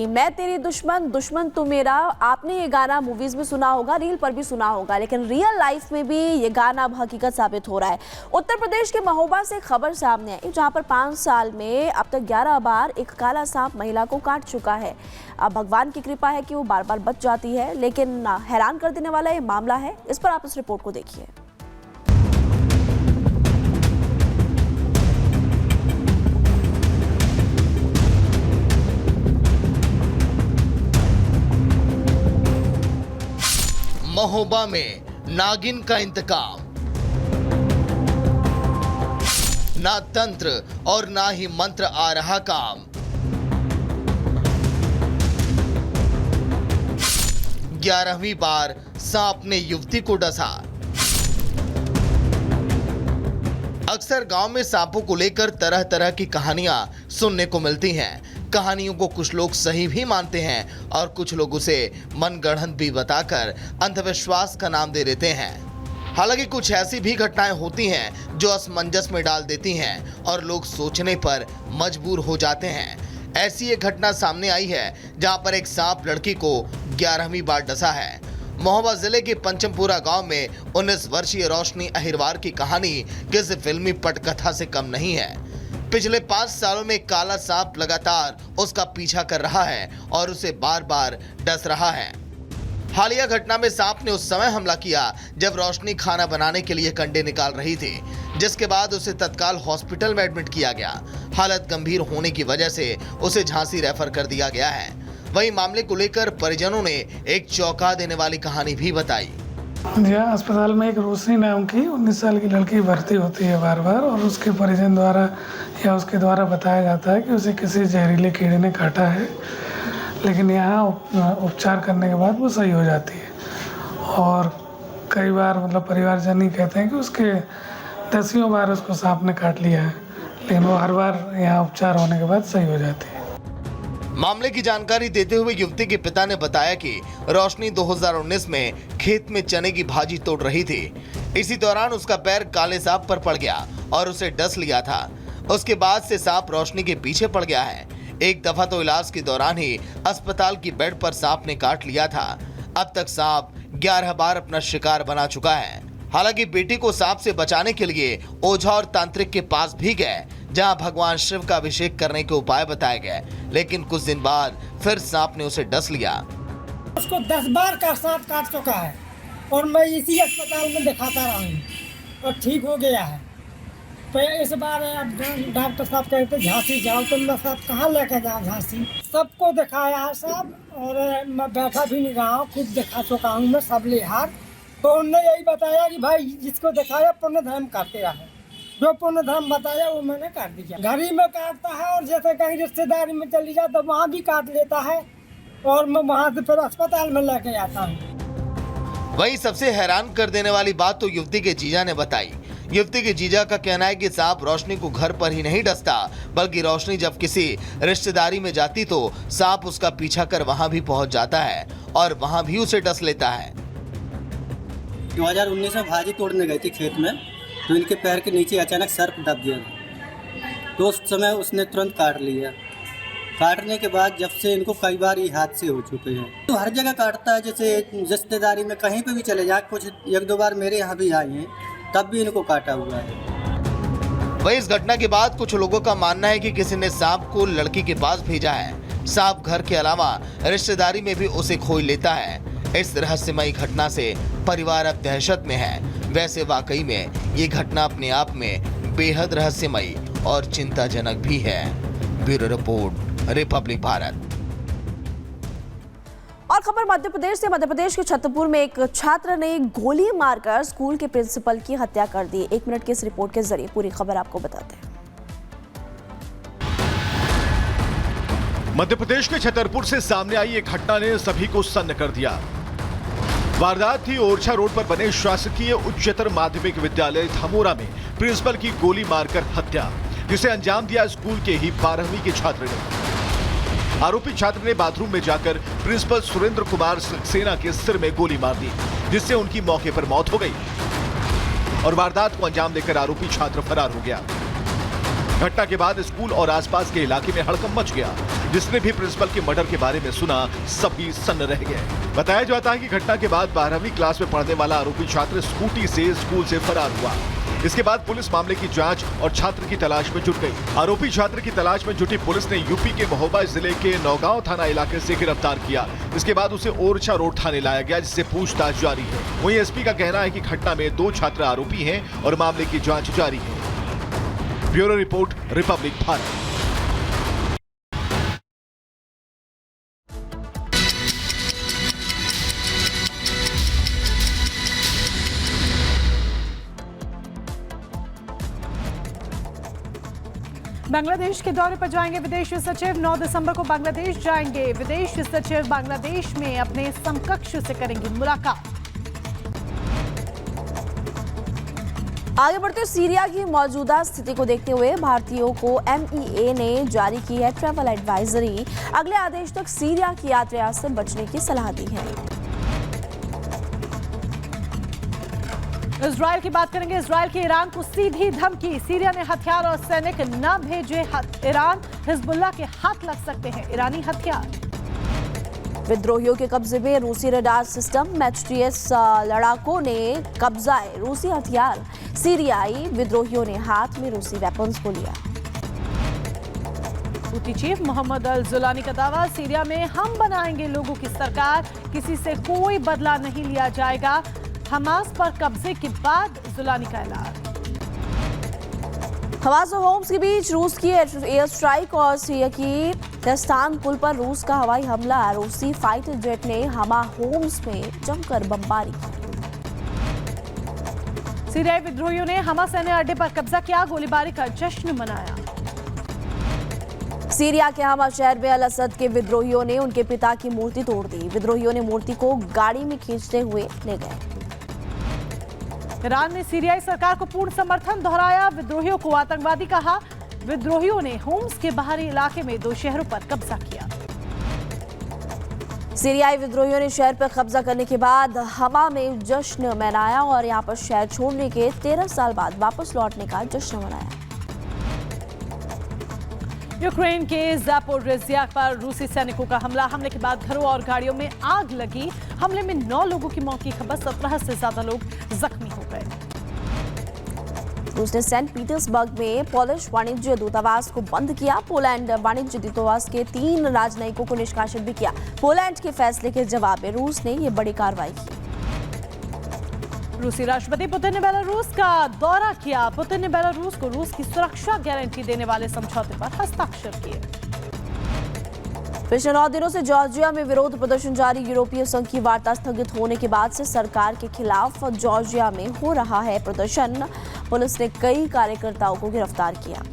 कि मैं तेरी दुश्मन दुश्मन तू मेरा। आपने ये गाना मूवीज में सुना होगा, रील पर भी सुना होगा, लेकिन रियल लाइफ में भी ये गाना अब हकीकत साबित हो रहा है। उत्तर प्रदेश के महोबा से खबर सामने आई, जहां पर 5 साल में अब तक 11 बार एक काला सांप महिला को काट चुका है। अब भगवान की कृपा है कि वो बार बार बच जाती है, लेकिन हैरान कर देने वाला ये मामला है। इस पर आप इस रिपोर्ट को देखिए। महोबा में नागिन का इंतकाम। ना तंत्र और ना ही मंत्र आ रहा काम। 11वीं बार सांप ने युवती को डसा। अक्सर गांव में सांपों को लेकर तरह तरह की कहानियां सुनने को मिलती हैं। कहानियों को कुछ लोग सही भी मानते हैं और कुछ लोग उसे मनगढ़ंत भी बताकर अंधविश्वास का नाम दे देते हैं। हालांकि कुछ ऐसी भी घटनाएं होती हैं जो असमंजस में डाल देती हैं और लोग सोचने पर मजबूर हो जाते हैं। ऐसी एक घटना सामने आई है जहां पर एक सांप लड़की को 11वीं बार डसा है। महोबा जिले के पंचमपुरा गांव में 19 वर्षीय रोशनी अहिरवार की कहानी किसी फिल्मी पटकथा से कम नहीं है। पिछले 5 सालों में काला सांप लगातार उसका पीछा कर रहा है और उसे बार बार डस रहा है। हालिया घटना में सांप ने उस समय हमला किया जब रोशनी खाना बनाने के लिए कंडे निकाल रही थी, जिसके बाद उसे तत्काल हॉस्पिटल में एडमिट किया गया। हालत गंभीर होने की वजह से उसे झांसी रेफर कर दिया गया है। वहीं मामले को लेकर परिजनों ने एक चौंका देने वाली कहानी भी बताई। जी हाँ, अस्पताल में एक रोशनी नाम की 19 साल की लड़की भर्ती होती है बार बार, और उसके परिजन द्वारा या उसके द्वारा बताया जाता है कि उसे किसी जहरीले कीड़े ने काटा है, लेकिन यहाँ उपचार करने के बाद वो सही हो जाती है। और कई बार परिवारजन ही कहते हैं कि उसके 10वीं बार उसको सांप ने काट लिया है, लेकिन वो हर बार यहाँ उपचार होने के बाद सही हो जाती है। मामले की जानकारी देते हुए युवती के पिता ने बताया कि रोशनी 2019 में खेत में चने की भाजी तोड़ रही थी। इसी दौरान उसका पैर काले सांप पर पड़ गया और उसे डस लिया था। उसके बाद से सांप रोशनी के पीछे पड़ गया है। एक दफा तो इलाज के दौरान ही अस्पताल की बेड पर सांप ने काट लिया था। अब तक सांप 11 बार अपना शिकार बना चुका है। हालांकि बेटी को सांप से बचाने के लिए ओझा और तांत्रिक के पास भी गए, जहां भगवान शिव का अभिषेक करने के उपाय बताए गए, लेकिन कुछ दिन बाद फिर सांप ने उसे डस लिया। उसको 10 बार का सांप काट चुका है और मैं इसी अस्पताल में दिखाता रहा हूँ और ठीक हो गया है। तो इस बार अब डॉक्टर साहब कहते झांसी जाओ, तो मैं साहब कहाँ लेकर जाऊँ झांसी। सबको दिखाया है साहब, और मैं बैठा भी नहीं रहा हूँ, खुद दिखा चुका हूँ मैं सब लिहाज। तो उन्होंने यही बताया कि भाई जिसको दिखाया पुण्य धर्म काटते रहे, जो पुण्य धर्म बताया वो मैंने काट दिया। घर ही में काटता है और जैसे कहीं रिश्तेदारी में चली जाए तो वहाँ भी काट लेता है और मैं वहाँ से फिर अस्पताल में लेके आता हूँ। वहीं सबसे हैरान कर देने वाली बात तो युवती के जीजा ने बताई। युवती के जीजा का कहना है कि सांप रोशनी को घर पर ही नहीं डसता, बल्कि रोशनी जब किसी रिश्तेदारी में जाती तो सांप उसका पीछा कर वहां भी पहुंच जाता है और वहां भी उसे डस लेता है। 2019 में भाजी तोड़ने गई थी खेत में, तो इनके पैर के नीचे अचानक सर्प दब गया, तो उस समय उसने तुरंत काट लिया। काटने के बाद जब से इनको कई बार ये हादसे हो चुके हैं। तो हर जगह काटता है, जैसे रिश्तेदारी में कहीं पे भी चले जाए, कुछ 1-2 बार मेरे यहाँ भी आए हैं, तब भी इनको काटा हुआ है। वहीं इस घटना के बाद कुछ लोगों का मानना है कि किसी ने सांप को लड़की के पास भेजा है। सांप घर के अलावा रिश्तेदारी में भी उसे खोई लेता है। इस रहस्यमयी घटना से परिवार अब दहशत में है। वैसे वाकई में ये घटना अपने आप में बेहद रहस्यमयी और चिंताजनक भी है। Bureau report, Republic Bharat. और खबर मध्य प्रदेश से। मध्य प्रदेश के छतरपुर में एक छात्र ने गोली मारकर स्कूल के प्रिंसिपल की हत्या कर दी। 1 मिनट की इस रिपोर्ट के जरिए पूरी खबर आपको बताते हैं। मध्य प्रदेश के छतरपुर से सामने आई एक घटना ने सभी को सन्न कर दिया। वारदात थी ओरछा रोड पर बने शासकीय उच्चतर माध्यमिक विद्यालय धमोरा में प्रिंसिपल की गोली मारकर हत्या, जिसे अंजाम दिया स्कूल के ही 12वीं के छात्र ने। आरोपी छात्र ने बाथरूम में जाकर प्रिंसिपल सुरेंद्र कुमार सक्सेना के सिर में गोली मार दी, जिससे उनकी मौके पर मौत हो गई और वारदात को अंजाम देकर आरोपी छात्र फरार हो गया। घटना के बाद स्कूल और आसपास के इलाके में हड़कंप मच गया। जिसने भी प्रिंसिपल के मर्डर के बारे में सुना सभी सन्न रह गए। बताया जाता है कि घटना के बाद 12वीं क्लास में पढ़ने वाला आरोपी छात्र स्कूटी से स्कूल से फरार हुआ। इसके बाद पुलिस मामले की जांच और छात्र की तलाश में जुट गई। आरोपी छात्र की तलाश में जुटी पुलिस ने यूपी के महोबा जिले के नौगांव थाना इलाके से गिरफ्तार किया। इसके बाद उसे ओरछा रोड थाने लाया गया, जिससे पूछताछ जारी है। वहीं एसपी का कहना है कि घटना में 2 छात्र आरोपी हैं और मामले की जांच जारी है। Bureau report, Republic Bharat. Bangladesh के दौरे पर जाएंगे विदेश सचिव। 9 दिसंबर को बांग्लादेश जाएंगे विदेश सचिव। बांग्लादेश में अपने समकक्ष से करेंगे मुलाकात। आगे बढ़ते सीरिया की मौजूदा स्थिति को देखते हुए भारतीयों को MEA ने जारी की है ट्रैवल एडवाइजरी। अगले आदेश तक सीरिया की यात्रा से बचने की सलाह दी है। इजराइल की बात करेंगे। इजराइल की ईरान को सीधी धमकी। सीरिया ने हथियार और सैनिक न भेजे। ईरान हिजबुल्लाह के हाथ लग सकते हैं ईरानी हथियार। विद्रोहियों के कब्जे में रूसी रडार सिस्टम। MHTS लड़ाकों ने कब्जाए रूसी हथियार। सीरियाई विद्रोहियों ने हाथ में रूसी वेपन्स को लिया। हूती चीफ मोहम्मद अल जुलानी का दावा, सीरिया में हम बनाएंगे लोगों की सरकार, किसी से कोई बदला नहीं लिया जाएगा। हमास पर कब्जे के बाद जुलानी का ऐलान। हवास और होम्स के बीच रूस की एयर स्ट्राइक और सीरिया की दस्तान पुल पर रूस का हवाई हमला। रूसी फाइटर जेट ने हमा होम्स में जमकर बमबारी की। सीरियाई विद्रोहियों ने हमा सैन्य अड्डे पर कब्जा किया। गोलीबारी का जश्न मनाया। सीरिया के हमा शहर में अल असद के विद्रोहियों ने उनके पिता की मूर्ति तोड़ दी। विद्रोहियों ने मूर्ति को गाड़ी में खींचते हुए ले गए। ईरान ने सीरियाई सरकार को पूर्ण समर्थन दोहराया। विद्रोहियों को आतंकवादी कहा। विद्रोहियों ने होम्स के बाहरी इलाके में 2 शहरों पर कब्जा किया। सीरियाई विद्रोहियों ने शहर पर कब्जा करने के बाद हमा में जश्न मनाया और यहां पर शहर छोड़ने के 13 साल बाद वापस लौटने का जश्न मनाया। यूक्रेन के ज़ापोरिज़िया पर रूसी सैनिकों का हमला। हमले के बाद घरों और गाड़ियों में आग लगी। हमले में 9 लोगों की मौत की खबर। 17 से ज्यादा लोग जख्मी हो गए। रूस ने सेंट पीटर्सबर्ग में पोलिश वाणिज्य दूतावास को बंद किया। पोलैंड वाणिज्य दूतावास के 3 राजनयिकों को निष्कासित भी किया। पोलैंड के फैसले के जवाब में रूस ने यह बड़ी कार्रवाई की। रूसी राष्ट्रपति पुतिन ने बेलारूस का दौरा किया। पुतिन ने बेलारूस को रूस की सुरक्षा गारंटी देने वाले समझौते पर हस्ताक्षर किए। पिछले 9 दिनों से जॉर्जिया में विरोध प्रदर्शन जारी। यूरोपीय संघ की वार्ता स्थगित होने के बाद से सरकार के खिलाफ जॉर्जिया में हो रहा है प्रदर्शन। पुलिस ने कई कार्यकर्ताओं को गिरफ्तार किया।